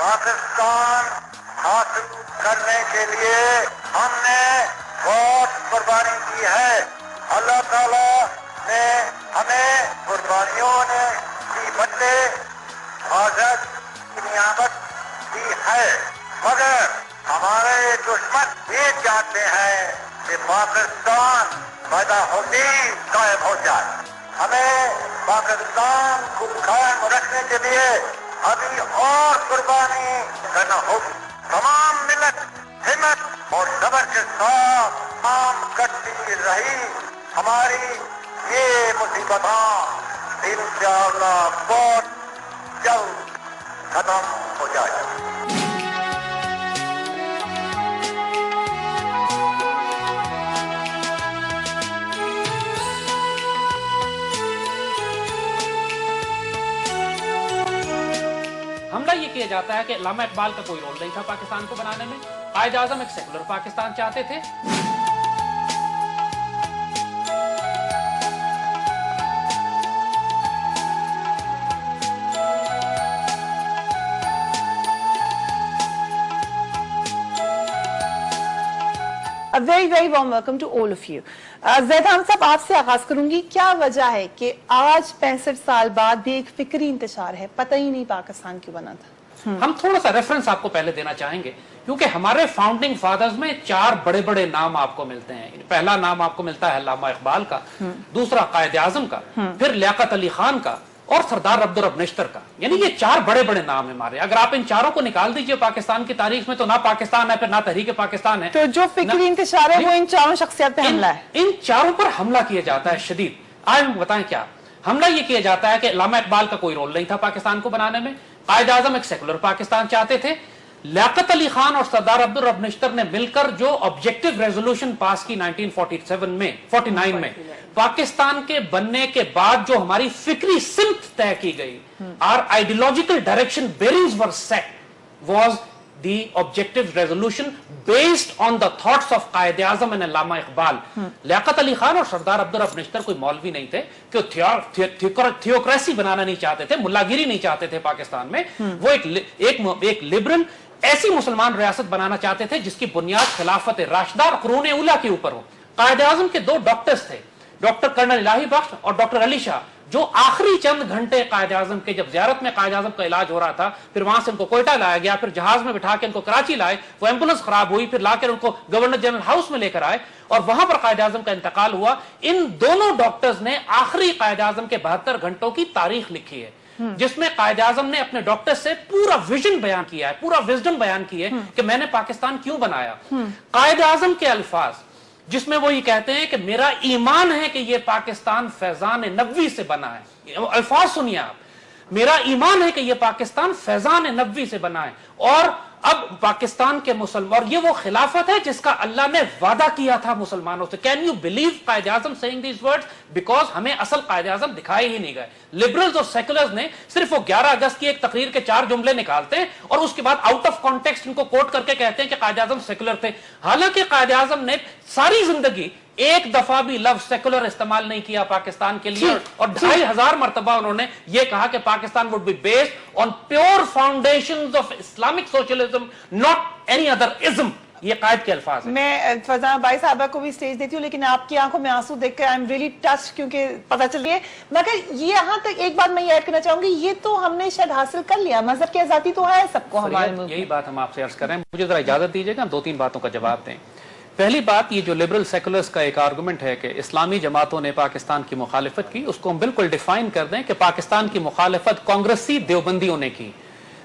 پاکستان حاصل کرنے کے لیے ہم نے بہت قربانی کی ہے. اللہ تعالیٰ نے ہمیں قربانیوں کی بدلے آزاد کی نعمت دی ہے، مگر ہمارے دشمن یہ چاہتے ہیں کہ پاکستان پیدا ہوتی قائم ہو جائے. ہمیں پاکستان کو قائم رکھنے کے لیے ابھی اور قربانی کرنا ہوگی. تمام ملت ہمت اور صبر کے ساتھ کام کرتی رہی. ہماری یہ مصیبتاں انشاءاللہ بہت جلد ختم ہو جائے. حملہ یہ کیا جاتا ہے کہ علامہ اقبال کا کوئی رول نہیں تھا پاکستان کو بنانے میں. قائد اعظم ایک سیکولر پاکستان چاہتے تھے. A very very warm welcome to all of you. زید خان صاحب آپ سے آغاز کروں گی. کیا وجہ ہے کہ آج 65 سال بعد بھی ایک فکری انتشار ہے, پتہ ہی نہیں پاکستان کیوں بنا تھا؟ ہم تھوڑا سا ریفرنس آپ کو پہلے دینا چاہیں گے کیونکہ ہمارے فاؤنڈنگ فادرز میں 4 بڑے بڑے نام آپ کو ملتے ہیں. پہلا نام آپ کو ملتا ہے علامہ اقبال کا, دوسرا قائد اعظم کا, پھر لیاقت علی خان کا اور سردار عبدالرب نشتر کا. یعنی یہ 4 بڑے بڑے نام ہیں ہمارے. اگر آپ ان چاروں کو نکال دیجئے پاکستان کی تاریخ میں تو نہ پاکستان ہے, پھر نہ تحریک پاکستان ہے. تو جو فکری انتشار ہے وہ ان چاروں شخصیات پہ حملہ ہے. ان چاروں پر حملہ کیا جاتا ہے شدید. آج ہم بتائیں کیا حملہ یہ کیا جاتا ہے کہ علامہ اقبال کا کوئی رول نہیں تھا پاکستان کو بنانے میں. قائد اعظم ایک سیکولر پاکستان چاہتے تھے. لیاقت علی خان اور سردار عبدالرب نشتر نے مل کر جو آبجیکٹو ریزولوشن پاس کی 1949 میں پاکستان کے بننے کے بعد جو ہماری فکری سمت طے کی گئی, our ideological direction bearings were set was the objective resolution based on the thoughts of Quaid Azam and علامہ اقبال. لیاقت علی خان اور سردار عبدالرب نشتر کوئی مولوی نہیں تھے کہ تھیوکریسی بنانا نہیں چاہتے تھے, ملا گیری نہیں چاہتے تھے پاکستان میں. وہ ایک لبرل ایسی مسلمان ریاست بنانا چاہتے تھے جس کی بنیاد خلافت راشدہ اور قرون اولیٰ کے اوپر ہو. قائد اعظم کے 2 ڈاکٹرز تھے, ڈاکٹر کرنل الہی بخش اور ڈاکٹر علی شاہ, جو آخری چند گھنٹے قائد اعظم کے جب زیارت میں قائد اعظم کا علاج ہو رہا تھا, پھر وہاں سے ان کو کوئٹہ لایا گیا, پھر جہاز میں بٹھا کے ان کو کراچی لائے, وہ ایمبولینس خراب ہوئی, پھر لا کر ان کو گورنر جنرل ہاؤس میں لے کر آئے اور وہاں پر قائد اعظم کا انتقال ہوا. ان دونوں ڈاکٹرز نے آخری قائد اعظم کے 72 گھنٹوں کی تاریخ لکھی ہے جس میں قائد اعظم نے اپنے ڈاکٹر سے پورا ویژن بیان کیا ہے, پورا وزڈم بیان کی ہے کہ میں نے پاکستان کیوں بنایا. قائد اعظم کے الفاظ جس میں وہ یہ کہتے ہیں کہ میرا ایمان ہے کہ یہ پاکستان فیضان نبوی سے بنا ہے. الفاظ سنیے آپ, میرا ایمان ہے کہ یہ پاکستان فیضان نبوی سے بنا ہے اور اب پاکستان کے مسلمان, اور یہ وہ خلافت ہے جس کا اللہ نے وعدہ کیا تھا مسلمانوں سے. Can you believe Quaid Azam seeing these words? Because ہمیں اصل قائد اعظم دکھائے ہی نہیں گئے. لبرلز اور سیکولرز نے صرف وہ 11 اگست کی ایک تقریر کے 4 جملے نکالتے ہیں اور اس کے بعد آؤٹ آف کانٹیکسٹ ان کو کوٹ کر کے کہتے ہیں کہ قائد اعظم سیکولر تھے. حالانکہ قائد اعظم نے ساری زندگی ایک دفعہ بھی لفظ سیکولر استعمال نہیں کیا پاکستان کے لیے, اور 2500 مرتبہ انہوں نے یہ کہا کہ Pakistan would be based on pure foundations of Islamic socialism, not any other ism. یہ قائد کے الفاظ ہیں. میں فضا بائی صاحبہ کو بھی سٹیج دیتی ہوں, لیکن آپ کی آنکھوں میں آنسو دیکھ کر I'm really touched کیونکہ پتہ چل رہی ہے. مگر یہاں تک ایک بات میں یہ ایڈ کرنا چاہوں گی, یہ تو ہم نے شاید حاصل کر لیا, مذہب کی آزادی تو ہے سب کو ہمارے ملک. یہی بات ہم آپ سے عرض کر رہے ہیں. مجھے ذرا اجازت دیجیے گا 2-3 باتوں کا جواب دیں. پہلی بات, یہ جو لبرل سیکولرز کا ایک آرگومنٹ ہے کہ اسلامی جماعتوں نے پاکستان کی مخالفت کی, اس کو ہم بالکل ڈیفائن کر دیں کہ پاکستان کی مخالفت کانگریسی دیوبندیوں نے کی.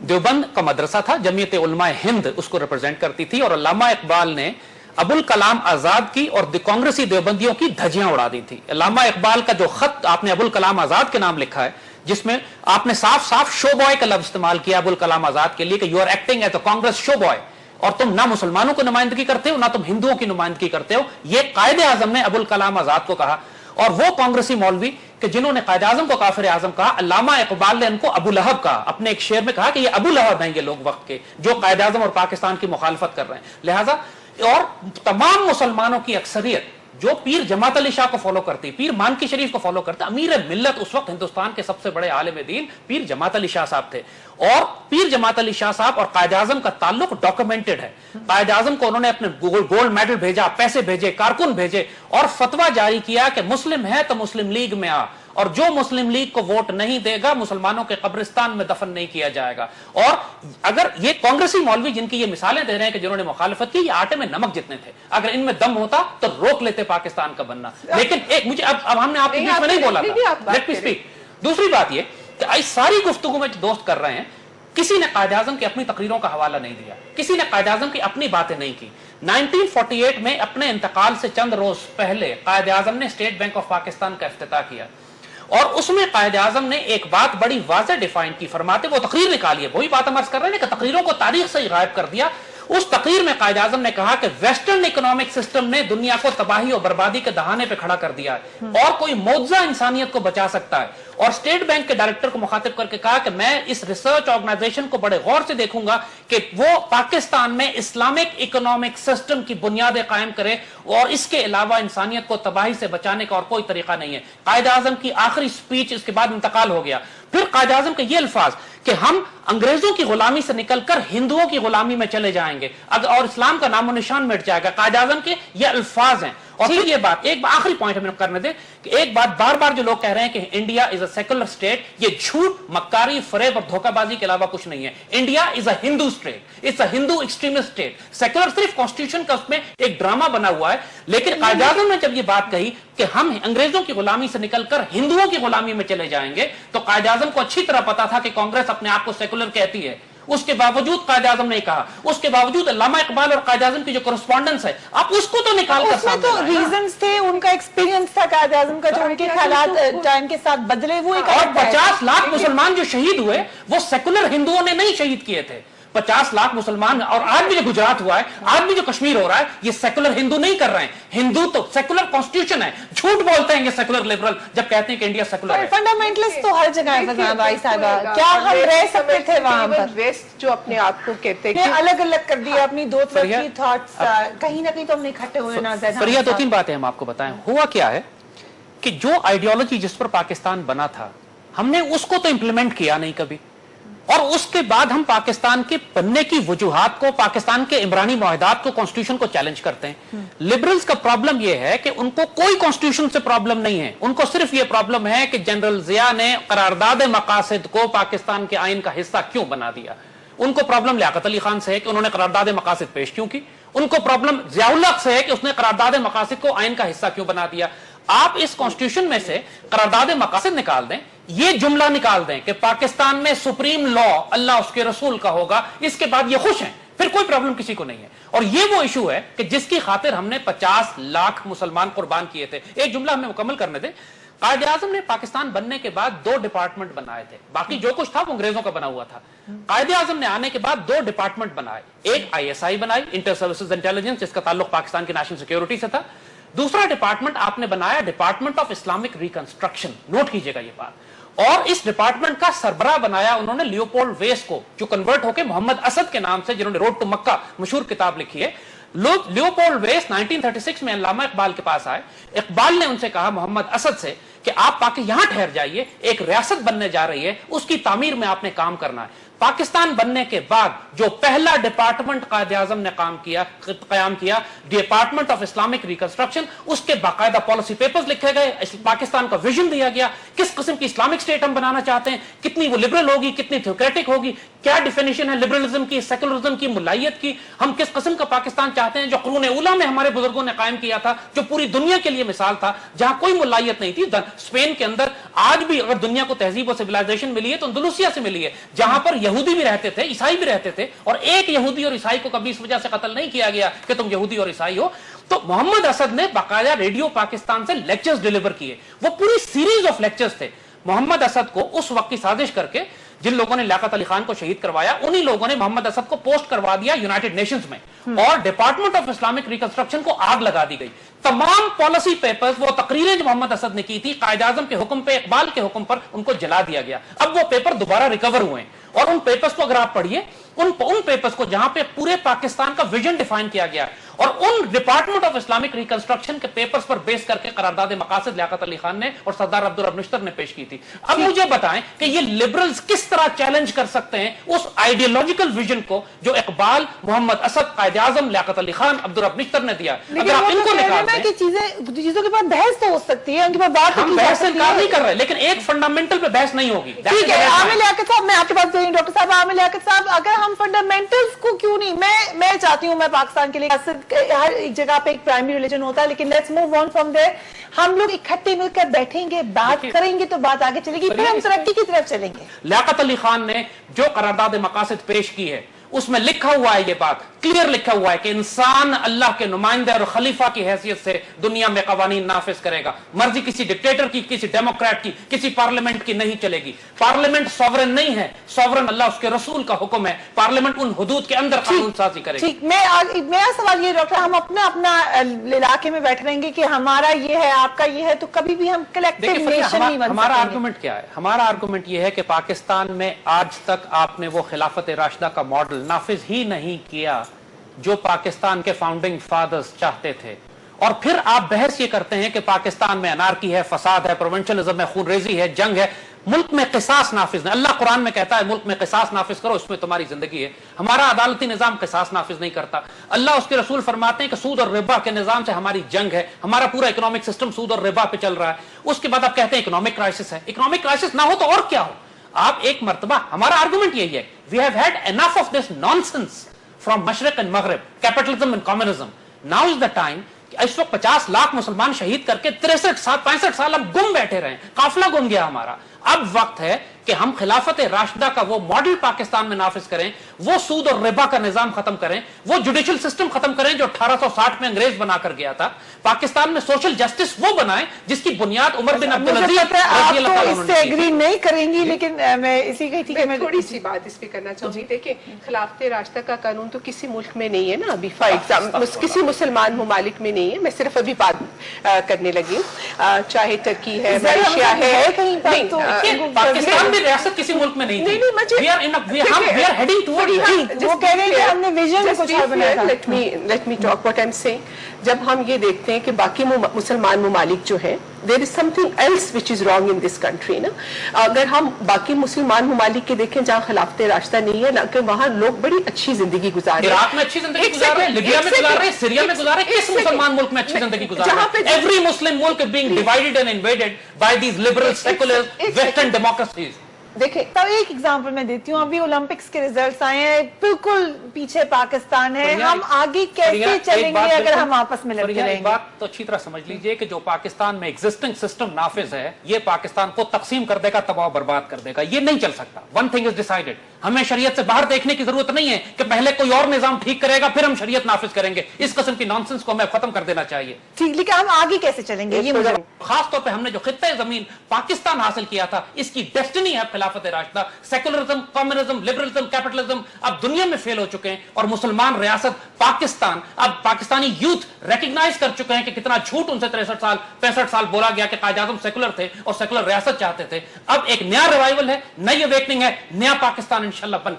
دیوبند کا مدرسہ تھا, جمعیت علماء ہند اس کو ریپرزینٹ کرتی تھی, اور علامہ اقبال نے ابوالکلام آزاد کی اور کانگریسی دیوبندیوں کی دھجیاں اڑا دی تھی. علامہ اقبال کا جو خط آپ نے ابوالکلام آزاد کے نام لکھا ہے, جس میں آپ نے صاف صاف شو بوائے کا لفظ استعمال کیا ابوالکلام آزاد کے لیے کہ you are acting as a Congress show boy, اور تم نہ مسلمانوں کو نمائندگی کرتے ہو نہ تم ہندوؤں کی نمائندگی کرتے ہو. یہ قائد اعظم نے ابوالکلام آزاد کو کہا. اور وہ کانگریسی مولوی کہ جنہوں نے قائد اعظم کو کافر اعظم کہا, علامہ اقبال نے ان کو ابو لہب کہا. اپنے ایک شعر میں کہا کہ یہ ابو لہب ہیں یہ لوگ وقت کے جو قائد اعظم اور پاکستان کی مخالفت کر رہے ہیں. لہٰذا اور تمام مسلمانوں کی اکثریت जो पीर जमात अली शाह को फॉलो करती, पीर मानकी शरीफ को फॉलो करते, अमीर मिल्लत उस वक्त हिंदुस्तान के सबसे बड़े आलिम दीन पीर जमात अली शाह साहब थे। और पीर जमात अली शाह साहब और कायद आजम का ताल्लुक डॉक्यूमेंटेड है। कायद आजम को उन्होंने अपने गोल्ड मेडल भेजा, पैसे भेजे, कारकुन भेजे और फतवा जारी किया कि मुस्लिम है तो मुस्लिम लीग में आ, और जो मुस्लिम लीग को वोट नहीं देगा मुसलमानों के कब्रिस्तान में दफन नहीं किया जाएगा। और अगर ये कांग्रेसी मौलवी जिनकी ये मिसालें दे रहे हैं कि जिन्होंने मुखालिफत की, ये आटे में नमक जितने थे, अगर इनमें दम होता तो रोक लेते पाकिस्तान का बनना। लेकिन एक मुझे अब हमने आपके बीच में नहीं बोला था, लेट मी स्पीक। दूसरी बात ये कि इस सारी गुफ्तगू में दोस्त कर रहे हैं, किसी ने कायद आजम की अपनी तकरीरों का हवाला नहीं दिया, किसी ने कायद आजम की अपनी बातें नहीं की। 1948 में अपने इंतकाल से चंद रोज पहले कायद आजम ने स्टेट बैंक ऑफ पाकिस्तान का इफ्तिताह किया और उसमें कायद आजम ने एक बात बड़ी वाज़ेह डिफाइन की, फरमाते वो तकरीर निकाली है, वही बात हम अर्ज कर रहे हैं कि तकरीरों को तारीख से ही गायब कर दिया। उस तकरीर में कायद आजम ने कहा कि वेस्टर्न इकोनॉमिक सिस्टम ने दुनिया को तबाही और बर्बादी के दहाने पे खड़ा कर दिया है और कोई मौजूदा इंसानियत को बचा सकता है। और स्टेट बैंक के डायरेक्टर को मुखातिब करके कहा कि मैं इस रिसर्च ऑर्गेनाइजेशन को बड़े गौर से देखूंगा कि वो पाकिस्तान में इस्लामिक इकोनॉमिक सिस्टम की बुनियादें कायम करे और इसके अलावा इंसानियत को तबाही से बचाने का और कोई तरीका नहीं है। कायद आजम की आखिरी स्पीच, इसके बाद इंतकाल हो गया। फिर कायद आजम के ये अल्फाज कि हम अंग्रेजों की गुलामी से निकलकर हिंदुओं की गुलामी में चले जाएंगे और इस्लाम का नामो निशान मिट जाएगा, कायद आजम के ये अल्फाज हैं। और फिर ये बात, एक आखिरी पॉइंट हमें करने दे कि एक बात बार बार जो लोग कह रहे हैं कि India is a secular state, ये झूठ, मक्कारी, फरेब और धोखाबाजी के अलावा कुछ नहीं है। India is a Hindu state, it's a Hindu extremist state. Secular सिर्फ कॉन्स्टिट्यूशन का उसमें एक ड्रामा बना हुआ है। लेकिन कायद आजम ने जब ये बात कही कि हम अंग्रेजों की गुलामी से निकलकर हिंदुओं की गुलामी में चले जाएंगे, तो कायद आजम को अच्छी तरह पता था कि कांग्रेस अपने आप को सेकुलर कहती है। उसके बावजूद कायद आजम ने कहा, उसके बावजूद अल्लामा इकबाल और कायद आजम की जो करस्पॉन्डेंस है, आप उसको तो निकाल कर उसमें तो रीजंस थे, उनका एक्सपीरियंस था कायद आजम का, जो उनके हालात टाइम के साथ बदले, वो एक और 50 लाख मुसलमान जो शहीद हुए वो सेकुलर हिंदुओं ने नहीं शहीद किए थे। 50 लाख मुसलमान, और आज भी जो गुजरात हुआ है, आज भी जो कश्मीर हो रहा है, ये सेकुलर हिंदू नहीं कर रहे हैं। हिंदू तो सेकुलर कॉन्स्टिट्यूशन है, झूठ बोलते हैं ये सेकुलर लिबरल जब कहते हैं कि इंडिया सेकुलर है। फंडामेंटलिस्ट तो हर जगह है फरजाना भाई साहबा, क्या हम रह सकते थे वहां पर? वेस्ट जो अपने आप को कहते हैं, अलग अलग कर दिया अपनी दो तरफ की थॉट्स, कहीं ना कहीं तो हमने इकट्ठे हुए ना। फरिया, 2-3 बातें हम आपको बताएं। हुआ क्या है कि जो आइडियोलॉजी जिस पर पाकिस्तान बना था, हमने उसको तो इंप्लीमेंट किया नहीं कभी, और उसके बाद हम पाकिस्तान के बनने की वजूहात को, पाकिस्तान के इमरानी मुआहदात को, कॉन्स्टिट्यूशन को चैलेंज करते हैं। लिबरल्स का प्रॉब्लम यह है कि उनको कोई कॉन्स्टिट्यूशन से प्रॉब्लम नहीं है, उनको सिर्फ यह प्रॉब्लम है कि जनरल जिया ने करारदाद मकासद को पाकिस्तान के आइन का हिस्सा क्यों बना दिया। उनको प्रॉब्लम लियाकत अली खान से है कि उन्होंने करारदाद मकासद पेश क्यों की। उनको प्रॉब्लम जियाउल हक से है कि उसने करारदाद मकासद को आइन का हिस्सा क्यों बना दिया। आप इस कॉन्स्टिट्यूशन में से करारदाद मकासद निकाल दें, ये जुमला निकाल दें कि पाकिस्तान में सुप्रीम लॉ अल्लाह उसके रसूल का होगा, इसके बाद ये खुश हैं, फिर कोई प्रॉब्लम किसी को नहीं है। और ये वो इशू है कि जिसकी खातिर हमने 50 लाख मुसलमान कुर्बान किए थे। एक जुमला हमें मुकम्मल करने दें। कायद आजम ने पाकिस्तान बनने के बाद 2 डिपार्टमेंट बनाए थे, बाकी जो कुछ था वो अंग्रेजों का बना हुआ था। कायद आजम ने आने के बाद 2 डिपार्टमेंट बनाए, एक ISI बनाई, इंटर सर्विसेज इंटेलिजेंस, जिसका ताल्लुक पाकिस्तान की नेशनल सिक्योरिटी से था। दूसरा डिपार्टमेंट आपने बनाया department of Islamic reconstruction, note कीजिएगा ये बात। और इस डिपार्टमेंट का सरबराह बनाया उन्होंने लियोपोल्ड वेस को, जो कन्वर्ट होकर मोहम्मद असद के नाम से, जिन्होंने रोड टू मक्का मशहूर किताब लिखी है। लियोपोल्ड वेस 1936 में अल्लामा इकबाल के पास आए। इकबाल ने उनसे कहा, मोहम्मद असद से, कि आप यहां ठहर जाइए, एक रियासत बनने जा रही है, उसकी तामीर में आपने काम करना है। पाकिस्तान बनने के बाद जो पहला डिपार्टमेंट कायद आजम ने कायम किया, डिपार्टमेंट ऑफ इस्लामिक रिकंस्ट्रक्शन, उसके बाकायदा पॉलिसी पेपर्स लिखे गए, पाकिस्तान का विजन दिया गया, किस किस्म की इस्लामिक स्टेट हम बनाना चाहते हैं, कितनी वो लिबरल होगी, कितनी थ्योक्रेटिक होगी, क्या डिफिनेशन है लिबरलिज्म की, सेकुलरिज्म की, मुलायत की, हम किस किस्म का पाकिस्तान चाहते हैं, जो कुरून उला में हमारे बुजुर्गों ने कायम किया था, जो पूरी दुनिया के लिए मिसाल था, जहां कोई मुलायत नहीं थी। स्पेन के अंदर आज भी अगर दुनिया को तहजीब और सिविलाइजेशन मिली है तो अंदलुसिया से मिली है, जहां पर यहूदी भी रहते थे, ईसाई भी रहते थे, और एक यहूदी और ईसाई को कभी इस वजह से कत्ल नहीं किया गया कि तुम यहूदी और ईसाई हो। तो मोहम्मद असद ने बाकायदा रेडियो पाकिस्तान से लेक्चर्स डिलीवर किए, वो पूरी सीरीज ऑफ लेक्चर्स थे। मोहम्मद असद को उस वक्त की साजिश करके जिन लोगों ने लियाकत अली खान को शहीद करवाया, उन्हीं लोगों ने मोहम्मद असद को पोस्ट करवा दिया यूनाइटेड नेशंस में, और डिपार्टमेंट ऑफ इस्लामिक रिकंस्ट्रक्शन को आग लगा दी गई। तमाम पॉलिसी पेपर्स, वो तकरीरें जो मोहम्मद असद ने की थी, कायद आजम के हुक्म पे, इकबाल के हुक्म पर, उनको जला दिया गया। अब वो पेपर दोबारा रिकवर हुए, और उन पेपर्स को अगर आप पढ़िए उन पेपर्स को जहां पे पूरे पाकिस्तान का विजन डिफाइन किया गया है, और उन डिपार्टमेंट ऑफ इस्लामिक रिकंस्ट्रक्शन के पेपर्स पर बेस करके करारदाद मकासद लियाकत अली खान ने और सरदार अब्दुल रब निश्तर ने पेश की थी। अब मुझे बताएं कि ये लिबरल्स किस तरह चैलेंज कर सकते हैं उस आइडियोलॉजिकल विजन को जो इकबाल, मोहम्मद असद, कायद आजम, लियाकत अली खान, अब्दुल रब निश्तर ने दिया। अगर आप इनको निकाल दें, चीजों के बाद बहस तो हो सकती है, उनके बाद बात हम बहस से इनकार नहीं कर रहे, लेकिन एक फंडामेंटल पे बहस नहीं होगी। ठीक है आमिर लियाकत साहब, मैं आपके पास गई डॉक्टर साहब। आमिर लियाकत साहब, अगर हम फंडामेंटल्स को क्यों नहीं, मैं चाहती हूँ मैं पाकिस्तान के लिए हर एक जगह पे एक प्राइमरी रिलीजन होता है, लेकिन let's move on from there. हम लोग इकट्ठे मिलकर बैठेंगे, बात करेंगे तो बात आगे चलेगी, फिर हम तरक्की की तरफ चलेंगे। लियाकत अली खान ने जो करारदाद मकासद पेश की है उसमें लिखा हुआ है, ये बात क्लियर लिखा हुआ है कि इंसान अल्लाह के नुमाइंदे और खलीफा की हैसियत से दुनिया में कवानीन नाफिज करेगा। मर्जी किसी डिक्टेटर की, किसी डेमोक्रेट की, किसी पार्लियामेंट की नहीं चलेगी। पार्लियामेंट सॉवरन नहीं है, सॉवरन अल्लाह उसके रसूल का हुक्म है। पार्लियामेंट उन हुदूद के अंदर कानून साजी करेगी। ठीक, मेरा सवाल ये डॉक्टर, हम अपना इलाके में बैठ रहेंगे कि हमारा ये है, आपका ये है, तो कभी भी हम कलेक्टिव नेशन नहीं बन हमारा सकेंगे। आर्गुमेंट क्या है? हमारा आर्गुमेंट ये है कि पाकिस्तान में आज तक आपने वो खिलाफत राशिदा का मॉडल नाफिज ही नहीं किया जो पाकिस्तान के फाउंडिंग फादर्स चाहते थे। और फिर आप बहस ये करते हैं कि पाकिस्तान में अनार्की है, फसाद है, प्रोविंशियलिज्म है, खूनरेजी है, जंग है, मुल्क में किसास नाफिज नहीं। अल्लाह कुरान में कहता है मुल्क में किसास नाफिज करो, इसमें तुम्हारी जिंदगी है। हमारा अदालती निजाम किसास नाफिज नहीं करता। अल्लाह उसके रसूल फरमाते हैं कि सूद और रिबा के निजाम से हमारी जंग है, हमारा पूरा इकोनॉमिक सिस्टम सूद और रिबा पे चल रहा है। उसके बाद आप कहते हैं इकोनॉमिक क्राइसिस है। इकोनॉमिक क्राइसिस ना हो तो और क्या हो? आप एक मर्तबा, हमारा आर्गुमेंट यही है, we have had enough of this nonsense from मशरिक एंड मगरिब, capitalism and communism. Now is the time. इस वक्त 50 लाख मुसलमान शहीद करके 63 साल अब गुम बैठे रहे, काफिला गुम गया हमारा। अब वक्त है कि हम खिलाफत राशिदा का वो मॉडल पाकिस्तान में नाफिज करें, वो सूद और रिबा का निजाम खत्म करें, वो जुडिशियल सिस्टम खत्म करें जो 1860 में अंग्रेज बनाकर गया था। पाकिस्तान में सोशल जस्टिस वो बनाएं जिसकी बुनियाद उमर बिन अब्दुल अजीज आप तो इससे एग्री नहीं करेंगी, लेकिन मैं इसी की मैं थोड़ी सी बात इस पे करना चाहूंगी। देखिए, खिलाफत राशिदा का कानून तो किसी मुल्क में नहीं है ना अभी, फॉर एग्जाम्पल किसी मुसलमान ममालिक में नहीं है। मैं सिर्फ अभी बात करने लगी हूँ, चाहे टर्की है, मलेशिया है, पाकिस्तान भी रियासत किसी मुल्क में नहीं थी। We are heading towards वो कह रहे हैं कि हमने विजन कुछ और बनाया था। Let me talk what I'm saying. जब हम ये देखते हैं कि बाकी मुसलमान ममालिक जो है, there is something else which is wrong in this country ना। अगर हम बाकी मुसलमान ममालिक के देखें जहाँ खिलाफत राशिदा नहीं है ना, कि वहाँ लोग बड़ी अच्छी जिंदगी गुजार रहे हैं। इराक में अच्छी जिंदगी गुजार रहे हैं, लिबिया में गुजार रहे हैं, सीरिया में गुजार रहे हैं। किस मुसलमान मुल्क में अच्छी जिंदगी गुजार रहे हैं? Every Muslim मुल्क is being divided and invaded by these liberal secular western democracies. देखें, तब एक एग्जांपल मैं देती हूँ। अभी ओलंपिक्स के रिजल्ट्स आए हैं, बिल्कुल पीछे पाकिस्तान है। हम आगे कैसे चलेंगे अगर हम आपस में लड़ते रहेंगे? एक बात तो अच्छी तरह समझ लीजिए कि जो पाकिस्तान में एग्जिस्टिंग सिस्टम नाफिज है, ये पाकिस्तान को तकसीम कर देगा, तबाह बर्बाद कर देगा। ये नहीं चल सकता। वन थिंग इज डिसाइडेड, हमें शरीयत से बाहर देखने की जरूरत नहीं है कि पहले कोई और निजाम ठीक करेगा फिर हम शरीयत नाफिज करेंगे। इस किस्म की नॉनसेंस को हमें खत्म कर देना चाहिए। ठीक, लेकिन हम आगे कैसे चलेंगे? ये मुझे खास तौर पे हमने जो खित्ते जमीन पाकिस्तान हासिल किया था, इसकी डेस्टिनी है खिलाफत Rashida. Secularism, communism, liberalism, capitalism अब दुनिया में फेल हो चुके हैं, और मुसलमान रियासत पाकिस्तान, अब पाकिस्तानी यूथ रिकग्नाइज कर चुके हैं कि कितना झूठ उनसे 65 साल बोला गया कि कायद आज़म सेकुलर थे और सेकुलर रियासत चाहते थे। अब एक नया रिवाइवल है, नई अवेकनिंग है, नया पाकिस्तान इंशाल्लाह बन